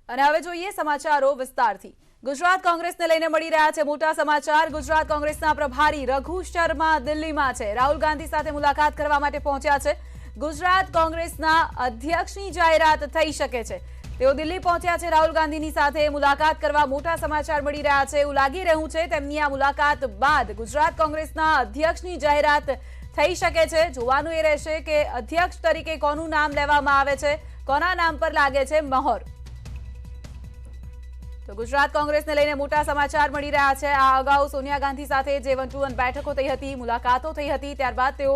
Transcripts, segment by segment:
અને હવે જોઈએ સમાચારો વિસ્તારથી। ગુજરાત કોંગ્રેસને લઈને મળી રહ્યા છે મોટા સમાચાર। ગુજરાત કોંગ્રેસના પ્રભારી રઘુ શર્મા દિલ્હીમાં છે। રાહુલ ગાંધી સાથે મુલાકાત કરવા માટે પહોંચ્યા છે। ગુજરાત કોંગ્રેસના અધ્યક્ષની જાહેરાત થઈ શકે છે। તેઓ દિલ્હી પહોંચ્યા છે રાહુલ ગાંધીની સાથે મુલાકાત કરવા। મોટા સમાચાર મળી રહ્યા છે। એવું લાગી રહ્યું છે તેમની આ મુલાકાત બાદ ગુજરાત કોંગ્રેસના અધ્યક્ષની જાહેરાત થઈ શકે છે। જોવાનું એ રહેશે કે અધ્યક્ષ તરીકે કોનું નામ લેવામાં આવે છે, કોના નામ પર લાગે છે મહોર। તો ગુજરાત કોંગ્રેસને લઈને મોટા સમાચાર મળી રહ્યા છે। આ અગાઉ સોનિયા ગાંધી સાથે જે 1-to-1 બેઠકો થઈ હતી, મુલાકાતો થઈ હતી, ત્યારબાદ તેઓ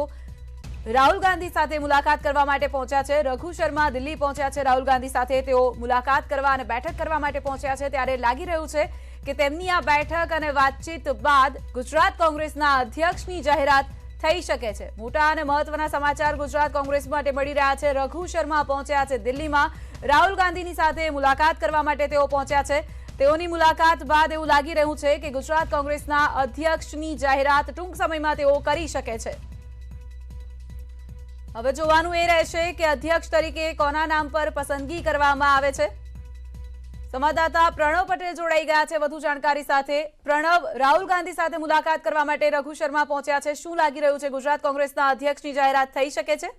રાહુલ ગાંધી સાથે મુલાકાત કરવા માટે પહોંચ્યા છે। રઘુ શર્મા દિલ્હી પહોંચ્યા છે રાહુલ ગાંધી સાથે। તેઓ મુલાકાત કરવા અને બેઠક કરવા માટે પહોંચ્યા છે। ત્યારે લાગી રહ્યું છે કે તેમની આ બેઠક અને વાતચીત બાદ ગુજરાત કોંગ્રેસના અધ્યક્ષની જાહેરાત થઈ શકે છે। મોટા અને મહત્વના સમાચાર ગુજરાત કોંગ્રેસ માટે મળી રહ્યા છે। રઘુ શર્મા પહોંચ્યા છે દિલ્હીમાં, રાહુલ ગાંધીની સાથે મુલાકાત કરવા માટે તેઓ પહોંચ્યા છે। તેઓની મુલાકાત બાદ એવું લાગી રહ્યું છે કે ગુજરાત કોંગ્રેસના અધ્યક્ષની જાહેરાત ટૂંક સમયમાં તેઓ કરી શકે છે। હવે જોવાનું એ રહેશે કે અધ્યક્ષ તરીકે કોના નામ પર પસંદગી કરવામાં આવે છે। સંવાદદાતા પ્રણવ પટેલ જોડાઈ ગયા છે વધુ જાણકારી સાથે। પ્રણવ, રાહુલ ગાંધી સાથે મુલાકાત કરવા માટે રઘુ શર્મા પહોંચ્યા છે। શું લાગી રહ્યું છે, ગુજરાત કોંગ્રેસના અધ્યક્ષની જાહેરાત થઈ શકે છે?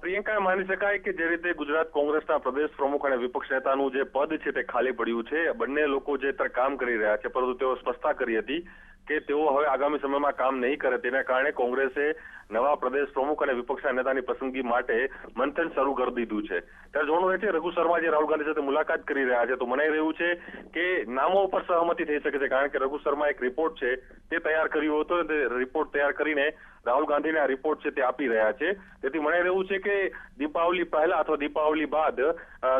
પ્રિયંકા, માની શકાય કે જે રીતે ગુજરાત કોંગ્રેસના પ્રદેશ પ્રમુખ અને વિપક્ષ નેતાનું જે પદ છે તે ખાલી પડ્યું છે। બંને લોકો જે કામ કરી રહ્યા છે, પરંતુ તેઓ સ્પષ્ટતા કરી હતી કે તેઓ હવે આગામી સમયમાં કામ નહીં કરે। તેના કારણે કોંગ્રેસે નવા પ્રદેશ પ્રમુખ અને વિપક્ષના નેતાની પસંદગી માટે મંથન શરૂ કરી દીધું છે। ત્યારે જોવાનું રહે છે રઘુ શર્મા જે રાહુલ ગાંધી સાથે મુલાકાત કરી રહ્યા છે, તો મનાઈ રહ્યું છે કે નામો ઉપર સહમતિ થઈ શકે છે, કારણ કે રઘુ શર્મા એક રિપોર્ટ છે તે તૈયાર કર્યો હતો। તે રિપોર્ટ તૈયાર કરીને રાહુલ ગાંધીને આ રિપોર્ટ છે તે આપી રહ્યા છે। તેથી મનાઈ રહ્યું છે કે દીપાવલી પહેલા અથવા દીપાવલી બાદ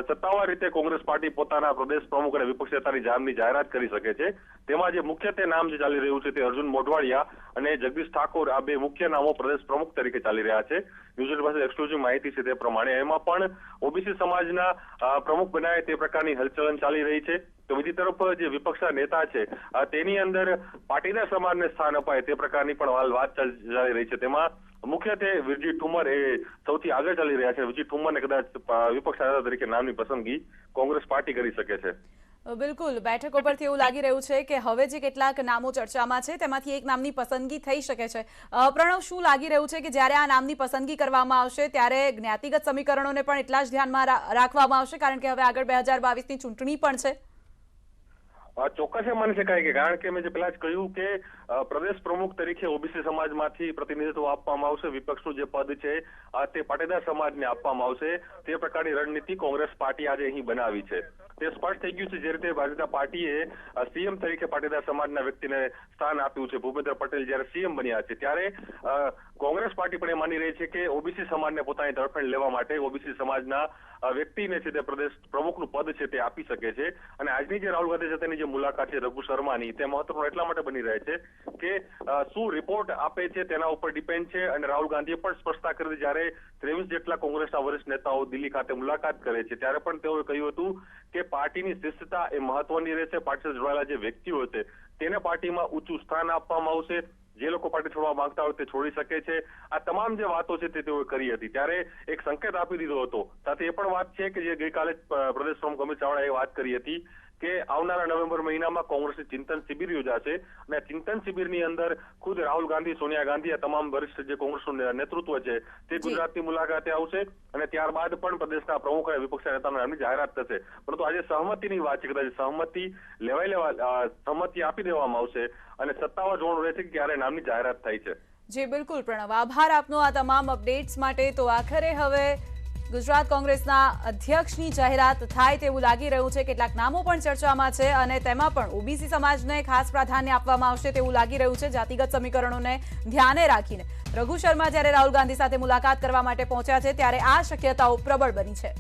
સત્તાવાર રીતે કોંગ્રેસ પાર્ટી પોતાના પ્રદેશ પ્રમુખ અને વિપક્ષ નેતાની નામની જાહેરાત કરી શકે છે। તેમાં જે મુખ્યત્વે નામ જે ચાલી રહ્યું છે તે અર્જુન મોઢવાડિયા અને જગદીશ ઠાકોર, આ બે મુખ્ય નામો પ્રદેશ પ્રમુખ તરીકે ચાલી રહ્યા છે। ન્યૂઝ પાસે એક્સક્લુઝિવ માહિતી છે તે પ્રમાણે એમાં પણ ઓબીસી સમાજના પ્રમુખ બનાવે તે પ્રકારની હલચલન ચાલી રહી છે। તો બીજી તરફ જે વિપક્ષના નેતા છે તેની અંદર પાટીદાર સમાજને સ્થાન અપાય તે પ્રકારની પણ વાત ચાલી રહી છે। તેમાં મુખ્યત્વે વિરજી ઠુમ્મર એ સૌથી આગળ ચાલી રહ્યા છે। વિરજી ઠુમ્મરને કદાચ વિપક્ષ નેતા તરીકે નામની પસંદગી કોંગ્રેસ પાર્ટી કરી શકે છે। બિલકુલ, બેઠકો પરથી એવું લાગી રહ્યું છે કે હવે જે કેટલાક નામો ચર્ચામાં છે તેમાંથી એક નામની પસંદગી થઈ શકે છે। પ્રણવ, શું લાગી રહ્યું છે કે જ્યારે આ નામની પસંદગી કરવામાં આવશે ત્યારે જ્ઞાતિગત સમીકરણોને પણ એટલા જ ધ્યાનમાં રાખવામાં આવશે, કારણ કે હવે આગળ 2022ની ચૂંટણી પણ છે? ચોક્કસ માની શકાય કે કારણ કે મેં જે પહેલા જ કહ્યું કે પ્રદેશ પ્રમુખ તરીકે ઓબીસી સમાજમાંથી પ્રતિનિધિત્વ આપવામાં આવશે। વિપક્ષનું જે પદ છે તે પાટીદાર સમાજને આપવામાં આવશે। તે પ્રકારની રણનીતિ કોંગ્રેસ પાર્ટી આજે અહીં બનાવી છે। તે સ્પષ્ટ થઈ ગયું છે જે રીતે ભારતીય પાર્ટીએ સીએમ તરીકે પાટીદાર સમાજના વ્યક્તિને સ્થાન આપ્યું છે। ભૂપેન્દ્ર પટેલ જ્યારે સીએમ બન્યા છે ત્યારે કોંગ્રેસ પાર્ટી પણ એ માની રહી છે કે ઓબીસી સમાજને પોતાની તરફેણ લેવા માટે ઓબીસી સમાજના વ્યક્તિને છે તે પ્રદેશ પ્રમુખનું પદ છે તે આપી શકે છે। અને આજની જે રાહુલ ગાંધી સાથેની જે મુલાકાત છે રઘુ શર્માની, તે મહત્વપૂર્ણ એટલા માટે બની રહે છે કે શું રિપોર્ટ આપે છે તેના ઉપર ડિપેન્ડ છે। અને રાહુલ ગાંધીએ પણ સ્પષ્ટતા કરી હતી જ્યારે 23 જેટલા કોંગ્રેસના વરિષ્ઠ નેતાઓ દિલ્હી ખાતે મુલાકાત કરે છે ત્યારે પણ તેઓએ કહ્યું હતું કે પાર્ટીની શિસ્તતા એ મહત્વની રહેશે। પાર્ટી સાથે જોડાયેલા જે વ્યક્તિઓ છે તેને પાર્ટીમાં ઊંચું સ્થાન આપવામાં આવશે। જે લોકો પાર્ટી છોડવા માંગતા હોય તે છોડી શકે છે। આ તમામ જે વાતો છે તે તેઓએ કરી હતી ત્યારે એક સંકેત આપી દીધો હતો। સાથે એ પણ વાત છે કે જે ગઈકાલે પ્રદેશ પ્રમુખ અમિત ચાવડાએ વાત કરી હતી કે આવનારા નવેમ્બર મહિનામાં કોંગ્રેસની ચિંતન શિબિર યોજાશે અને આ ચિંતન શિબિરની અંદર ખુદ રાહુલ ગાંધી, સોનિયા ગાંધી, આ તમામ વરિષ્ઠ જે કોંગ્રેસનું નેતૃત્વ છે તે ગુજરાતની મુલાકાતે આવશે અને ત્યારબાદ પણ પ્રદેશના પ્રમુખ અને વિપક્ષના નેતાના નામની જાહેરાત થશે। પરંતુ આજે સહમતિની વાત છે, કદાચ સહમતિ સહમતિ આપી દેવામાં આવશે અને સત્તાવાર જોવાનું રહેશે કે ક્યારે નામની જાહેરાત થાય છે। જી બિલકુલ પ્રણવ, આભાર આપનો આ તમામ અપડેટ્સ માટે। તો આખરે હવે ગુજરાત કોંગ્રેસના અધ્યક્ષની જાહેરાત થાય તેવું લાગી રહ્યું છે। કેટલાક નામો પણ ચર્ચામાં છે અને તેમાં પણ ઓબીસી સમાજને ખાસ પ્રાધાન્ય આપવામાં આવશે તેવું લાગી રહ્યું છે, જાતિગત સમીકરણોને ધ્યાને રાખીને। રઘુ શર્મા જ્યારે રાહુલ ગાંધી સાથે મુલાકાત કરવા માટે પહોંચ્યા છે ત્યારે આ શક્યતાઓ પ્રબળ બની છે।